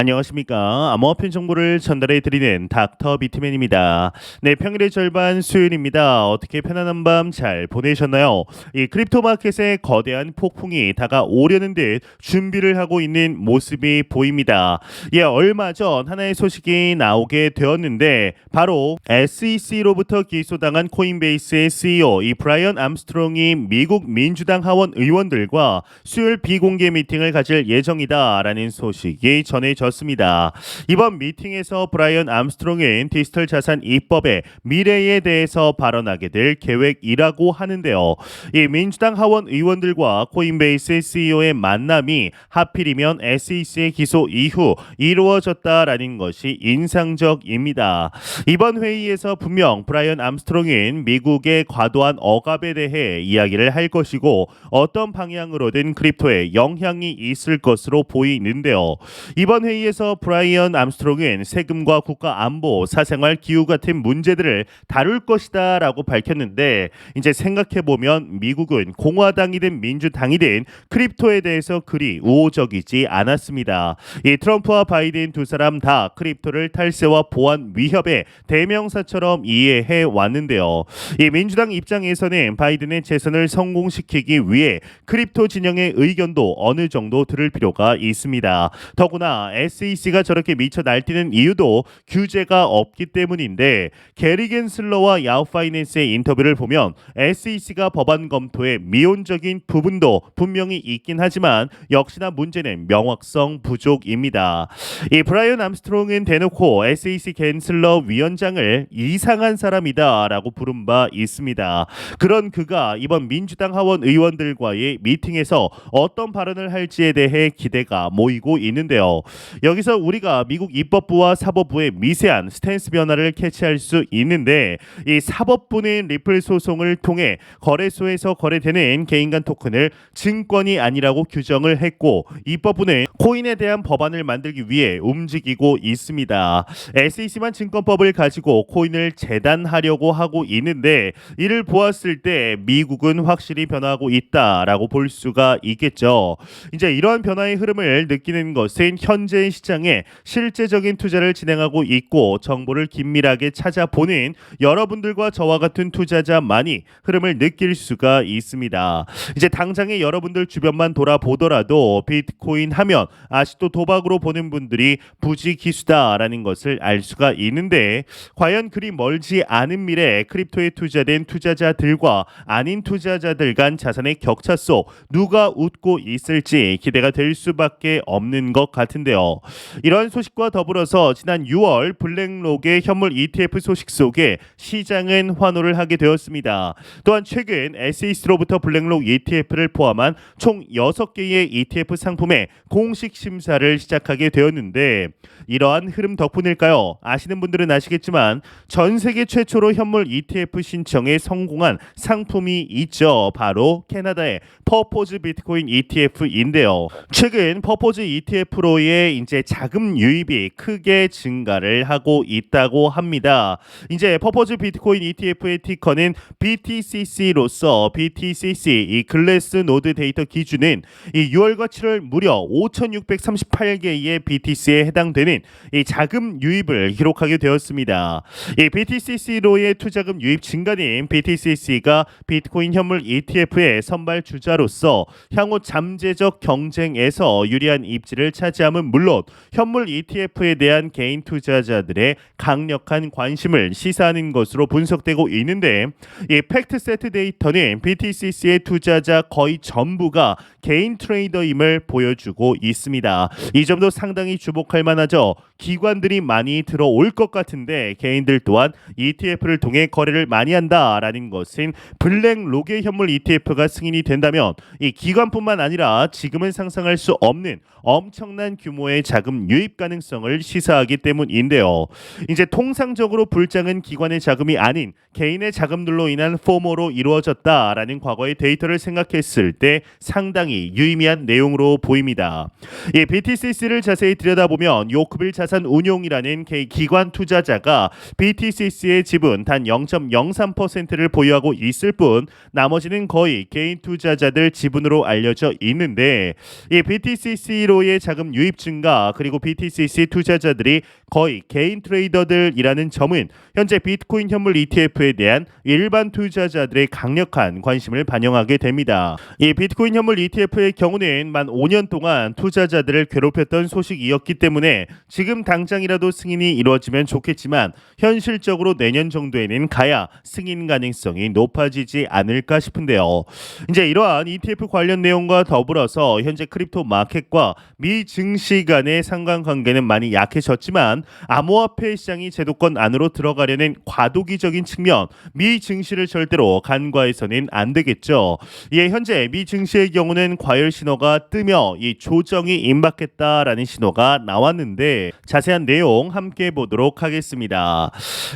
안녕하십니까. 암호화폐 정보를 전달해 드리는 닥터 비트맨입니다. 네, 평일의 절반 수요일입니다. 어떻게 편안한 밤 잘 보내셨나요? 이 크립토 마켓에 거대한 폭풍이 다가오려는 듯 준비를 하고 있는 모습이 보입니다. 예, 얼마 전 하나의 소식이 나오게 되었는데 바로 SEC로부터 기소당한 코인베이스의 CEO 이 브라이언 암스트롱이 미국 민주당 하원 의원들과 수요일 비공개 미팅을 가질 예정이다라는 소식이 전해졌습니다. 이번 미팅에서 브라이언 암스트롱은 디지털 자산 입법의 미래에 대해서 발언하게 될 계획이라고 하는데요. 이 민주당 하원 의원들과 코인베이스 CEO의 만남이 하필이면 SEC의 기소 이후 이루어졌다라는 것이 인상적입니다. 이번 회의에서 분명 브라이언 암스트롱은 미국의 과도한 억압에 대해 이야기를 할 것이고 어떤 방향으로든 크립토에 영향이 있을 것으로 보이는데요. 이번 회의에서 브라이언 암스트롱은 세금과 국가 안보, 사생활 기후 같은 문제들을 다룰 것이다라고 밝혔는데 이제 생각해 보면 미국은 공화당이든 민주당이든 크립토에 대해서 그리 우호적이지 않았습니다. 이 트럼프와 바이든 두 사람 다 크립토를 탈세와 보안 위협의 대명사처럼 이해해 왔는데요. 이 민주당 입장에서는 바이든의 재선을 성공시키기 위해 크립토 진영의 의견도 어느 정도 들을 필요가 있습니다. 더구나 SEC가 저렇게 미쳐 날뛰는 이유도 규제가 없기 때문인데 게리 겐슬러와 야후 파이낸스의 인터뷰를 보면 SEC가 법안 검토에 미온적인 부분도 분명히 있긴 하지만 역시나 문제는 명확성 부족입니다. 이 브라이언 암스트롱은 대놓고 SEC 겐슬러 위원장을 이상한 사람이다라고 부른 바 있습니다. 그런 그가 이번 민주당 하원 의원들과의 미팅에서 어떤 발언을 할지에 대해 기대가 모이고 있는데요. 여기서 우리가 미국 입법부와 사법부의 미세한 스탠스 변화를 캐치할 수 있는데 이 사법부는 리플 소송을 통해 거래소에서 거래되는 개인 간 토큰을 증권이 아니라고 규정을 했고 입법부는 코인에 대한 법안을 만들기 위해 움직이고 있습니다. SEC만 증권법을 가지고 코인을 재단하려고 하고 있는데 이를 보았을 때 미국은 확실히 변화하고 있다라고 볼 수가 있겠죠. 이제 이러한 변화의 흐름을 느끼는 것은 현재 시장에 실제적인 투자를 진행하고 있고 정보를 긴밀하게 찾아보는 여러분들과 저와 같은 투자자만이 흐름을 느낄 수가 있습니다. 이제 당장의 여러분들 주변만 돌아보더라도 비트코인 하면 아직도 도박으로 보는 분들이 부지기수다라는 것을 알 수가 있는데 과연 그리 멀지 않은 미래 크립토에 투자된 투자자들과 아닌 투자자들 간 자산의 격차 속 누가 웃고 있을지 기대가 될 수밖에 없는 것 같은데요. 이런 소식과 더불어서 지난 6월 블랙록의 현물 ETF 소식 속에 시장은 환호를 하게 되었습니다. 또한 최근 SEC로부터 블랙록 ETF를 포함한 총 6개의 ETF 상품의 공식 심사를 시작하게 되었는데 이러한 흐름 덕분일까요? 아시는 분들은 아시겠지만 전 세계 최초로 현물 ETF 신청에 성공한 상품이 있죠. 바로 캐나다의 퍼포즈 비트코인 ETF인데요. 최근 퍼포즈 ETF로의 이제 자금 유입이 크게 증가를 하고 있다고 합니다. 이제 퍼포즈 비트코인 ETF의 티커는 BTCC로서 BTCC 이 글래스 노드 데이터 기준은 이 6월과 7월 무려 5,638개의 BTC에 해당되는 이 자금 유입을 기록하게 되었습니다. 이 BTCC로의 투자금 유입 증가는 BTCC가 비트코인 현물 ETF의 선발 주자로서 향후 잠재적 경쟁에서 유리한 입지를 차지함은 물론 현물 ETF에 대한 개인 투자자들의 강력한 관심을 시사하는 것으로 분석되고 있는데 이 팩트세트 데이터는 BTCC의 투자자 거의 전부가 개인 트레이더임을 보여주고 있습니다. 이 점도 상당히 주목할 만하죠. 기관들이 많이 들어올 것 같은데 개인들 또한 ETF를 통해 거래를 많이 한다라는 것은 블랙록의 현물 ETF가 승인이 된다면 이 기관뿐만 아니라 지금은 상상할 수 없는 엄청난 규모의 자금 유입 가능성을 시사하기 때문인데요. 이제 통상적으로 불장은 기관의 자금이 아닌 개인의 자금들로 인한 포모로 이루어졌다라는 과거의 데이터를 생각했을 때 상당히 유의미한 내용으로 보입니다. 이 BTCC를 자세히 들여다보면 요크빌 자산 운용이라는 기관 투자자가 BTCC의 지분 단 0.03%를 보유하고 있을 뿐 나머지는 거의 개인 투자자들 지분으로 알려져 있는데 이 BTCC로의 자금 유입 증가 주가 그리고 BTCC 투자자들이 거의 개인 트레이더들이라는 점은 현재 비트코인 현물 ETF에 대한 일반 투자자들의 강력한 관심을 반영하게 됩니다. 이 비트코인 현물 ETF의 경우는 만 5년 동안 투자자들을 괴롭혔던 소식이었기 때문에 지금 당장이라도 승인이 이루어지면 좋겠지만 현실적으로 내년 정도에는 가야 승인 가능성이 높아지지 않을까 싶은데요. 이제 이러한 ETF 관련 내용과 더불어서 현재 크립토 마켓과 미 증시 간의 상관관계는 많이 약해졌지만 암호화폐 시장이 제도권 안으로 들어가려는 과도기적인 측면, 미 증시를 절대로 간과해서는 안 되겠죠. 예, 현재 미 증시의 경우는 과열 신호가 뜨며 이 조정이 임박했다라는 신호가 나왔는데 자세한 내용 함께 보도록 하겠습니다.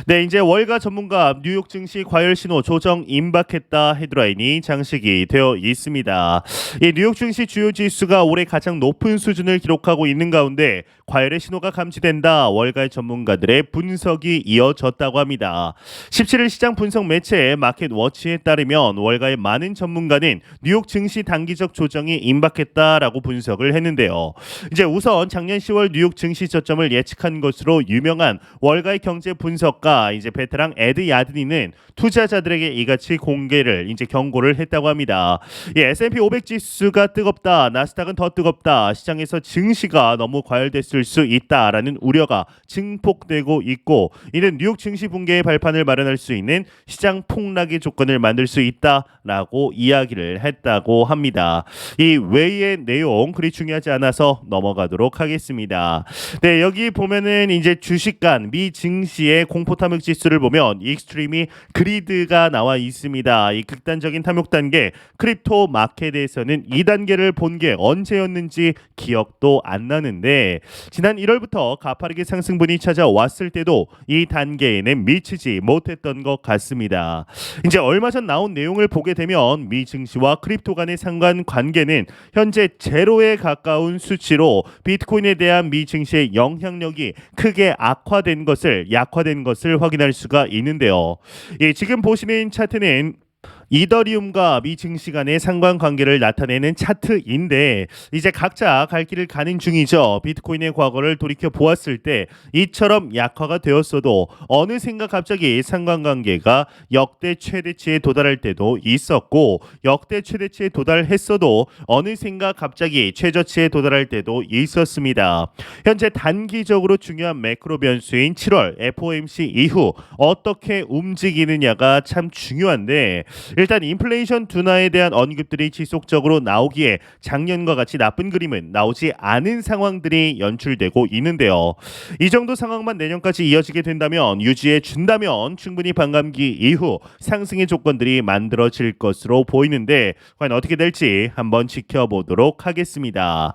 네, 이제 월가 전문가 뉴욕 증시 과열 신호 조정 임박했다 헤드라인이 장식이 되어 있습니다. 이 뉴욕 증시 주요 지수가 올해 가장 높은 수준을 기록하고 있는 가운데 과열의 신호가 감지된다. 월가의 전문가들의 분석이 이어졌다고 합니다. 17일 시장 분석 매체 마켓워치에 따르면 월가의 많은 전문가는 뉴욕 증시 단기적 조정이 임박했다라고 분석을 했는데요. 이제 우선 작년 10월 뉴욕 증시 저점을 예측한 것으로 유명한 월가의 경제 분석가 이제 베테랑 에드 야드니는 투자자들에게 이같이 경고를 했다고 합니다. S&P 500 지수가 뜨겁다. 나스닥은 더 뜨겁다. 시장에서 증시가 너무 과열됐을 수 있다라는 우려가 증폭되고 있고 이는 뉴욕 증시 붕괴의 발판을 마련할 수 있는 시장 폭락의 조건을 만들 수 있다라고 이야기를 했다고 합니다. 이 외의 내용 그리 중요하지 않아서 넘어가도록 하겠습니다. 네, 여기 보면은 이제 주식 간 미 증시의 공포 탐욕 지수를 보면 익스트림이 그리드가 나와 있습니다. 이 극단적인 탐욕 단계 크립토 마켓에서는 2단계를 본 게 언제였는지 기억도 안 나는데 지난 1월부터 가파르게 상승분이 찾아왔을 때도 이 단계에는 미치지 못했던 것 같습니다. 이제 얼마 전 나온 내용을 보게 되면 미 증시와 크립토 간의 상관관계는 현재 제로에 가까운 수치로 비트코인에 대한 미 증시의 영향력이 크게 약화된 것을 확인할 수가 있는데요. 지금 보시는 차트는 이더리움과 미 증시 간의 상관관계를 나타내는 차트인데 이제 각자 갈 길을 가는 중이죠. 비트코인의 과거를 돌이켜 보았을 때 이처럼 약화가 되었어도 어느샌가 갑자기 상관관계가 역대 최대치에 도달할 때도 있었고 역대 최대치에 도달했어도 어느샌가 갑자기 최저치에 도달할 때도 있었습니다. 현재 단기적으로 중요한 매크로 변수인 7월 FOMC 이후 어떻게 움직이느냐가 참 중요한데 일단 인플레이션 둔화에 대한 언급들이 지속적으로 나오기에 작년과 같이 나쁜 그림은 나오지 않은 상황들이 연출되고 있는데요. 이 정도 상황만 내년까지 이어지게 된다면 유지해 준다면 충분히 반감기 이후 상승의 조건들이 만들어질 것으로 보이는데 과연 어떻게 될지 한번 지켜보도록 하겠습니다.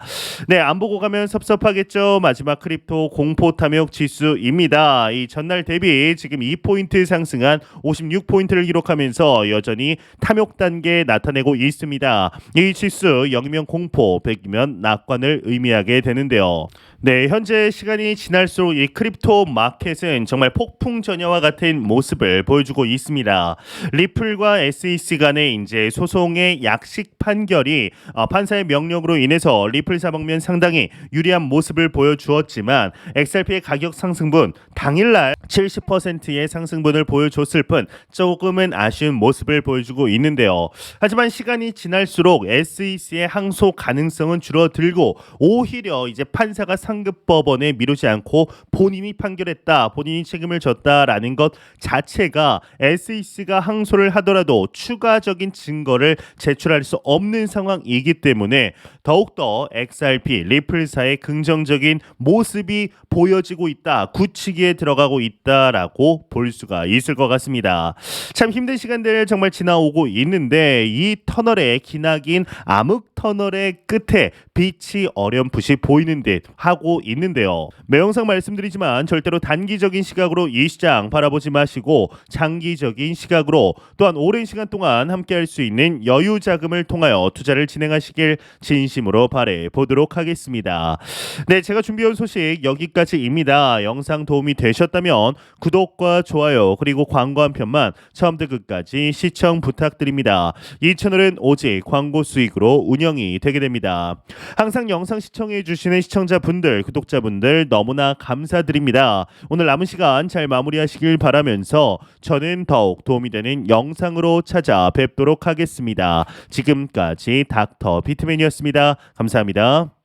네, 안 보고 가면 섭섭하겠죠. 마지막 크립토 공포 탐욕 지수입니다. 이 전날 대비 지금 2포인트 상승한 56포인트를 기록하면서 여전히 탐욕 단계에 나타내고 있습니다. 이 지수 0이면 공포, 100이면 낙관을 의미하게 되는데요. 네, 현재 시간이 지날수록 이 크립토 마켓은 정말 폭풍 전야와 같은 모습을 보여주고 있습니다. 리플과 SEC 간의 이제 소송의 약식 판결이 판사의 명령으로 인해서 리플 사법면 상당히 유리한 모습을 보여주었지만 XRP의 가격 상승분 당일날 70%의 상승분을 보여줬을 뿐 조금은 아쉬운 모습을 보여주고 있는데요. 하지만 시간이 지날수록 SEC의 항소 가능성은 줄어들고 오히려 이제 판사가 상급법원에 미루지 않고 본인이 판결했다, 본인이 책임을 졌다라는 것 자체가 SEC가 항소를 하더라도 추가적인 증거를 제출할 수 없는 상황이기 때문에 더욱더 XRP, 리플사의 긍정적인 모습이 보여지고 있다, 굳히기에 들어가고 있다라고 볼 수가 있을 것 같습니다. 참 힘든 시간들 정말 지나오고 있는데 이 터널의 기나긴 암흑 터널의 끝에 빛이 어렴풋이 보이는 듯 하고 있는데요. 매형상 말씀드리지만 절대로 단기적인 시각으로 이 시장 바라보지 마시고 장기적인 시각으로 또한 오랜 시간 동안 함께할 수 있는 여유 자금을 통하여 투자를 진행하시길 진심으로 바래 보도록 하겠습니다. 네, 제가 준비한 소식 여기까지입니다. 영상 도움이 되셨다면 구독과 좋아요 그리고 광고 한 편만 처음부터 끝까지 시청 부탁드립니다. 이 채널은 오직 광고 수익으로 운영이 되게 됩니다. 항상 영상 시청해 주시는 시청자분들, 구독자분들 너무나 감사드립니다. 오늘 남은 시간 잘 마무리하시길 바라면서 저는 더욱 도움이 되는 영상으로 찾아뵙도록 하겠습니다. 지금까지 닥터 비트맨이었습니다. 감사합니다.